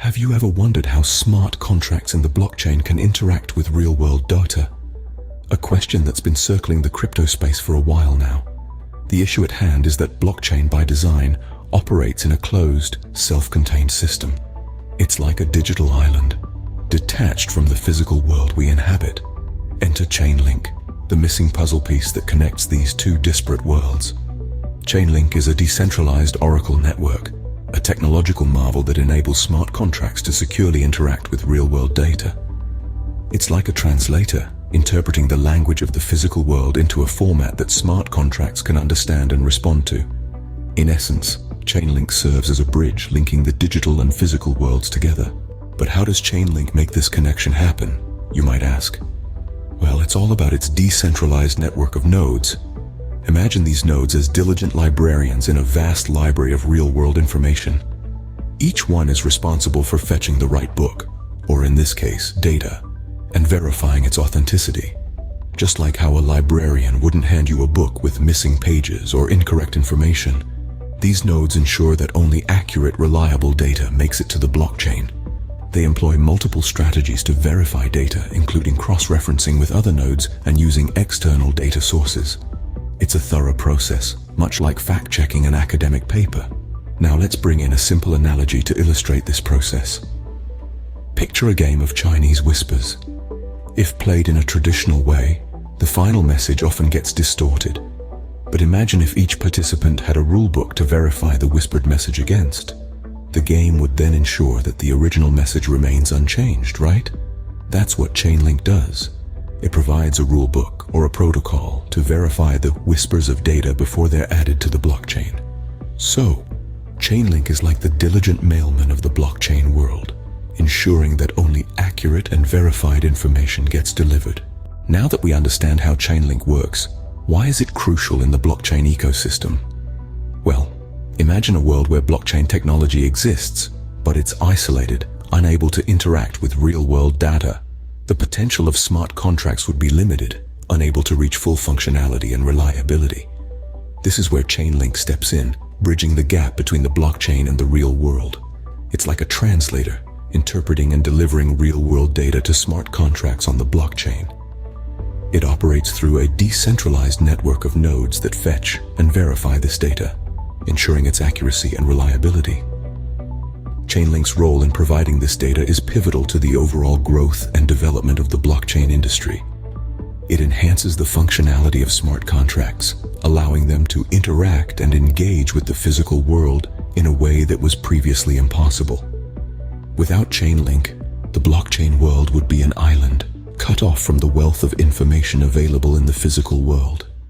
Have you ever wondered how smart contracts in the blockchain can interact with real-world data? A question that's been circling the crypto space for a while now. The issue at hand is that blockchain by design operates in a closed, self-contained system. It's like a digital island, detached from the physical world we inhabit. Enter Chainlink, the missing puzzle piece that connects these two disparate worlds. Chainlink is a decentralized oracle network, a technological marvel that enables smart contracts to securely interact with real-world data. It's like a translator, interpreting the language of the physical world into a format that smart contracts can understand and respond to. In essence, Chainlink serves as a bridge linking the digital and physical worlds together. But how does Chainlink make this connection happen, you might ask? Well, it's all about its decentralized network of nodes. Imagine these nodes as diligent librarians in a vast library of real-world information. Each one is responsible for fetching the right book, or in this case, data, and verifying its authenticity. Just like how a librarian wouldn't hand you a book with missing pages or incorrect information, these nodes ensure that only accurate, reliable data makes it to the blockchain. They employ multiple strategies to verify data, including cross-referencing with other nodes and using external data sources. It's a thorough process, much like fact-checking an academic paper. Now let's bring in a simple analogy to illustrate this process. Picture a game of Chinese whispers. If played in a traditional way, the final message often gets distorted. But imagine if each participant had a rulebook to verify the whispered message against. The game would then ensure that the original message remains unchanged, right? That's what Chainlink does. It provides a rulebook or a protocol to verify the whispers of data before they're added to the blockchain. So, Chainlink is like the diligent mailman of the blockchain world, ensuring that only accurate and verified information gets delivered. Now that we understand how Chainlink works, why is it crucial in the blockchain ecosystem? Well, imagine a world where blockchain technology exists, but it's isolated, unable to interact with real-world data. The potential of smart contracts would be limited, unable to reach full functionality and reliability. This is where Chainlink steps in, bridging the gap between the blockchain and the real world. It's like a translator, interpreting and delivering real-world data to smart contracts on the blockchain. It operates through a decentralized network of nodes that fetch and verify this data, ensuring its accuracy and reliability. Chainlink's role in providing this data is pivotal to the overall growth and development of the blockchain industry. It enhances the functionality of smart contracts, allowing them to interact and engage with the physical world in a way that was previously impossible. Without Chainlink, the blockchain world would be an island, cut off from the wealth of information available in the physical world.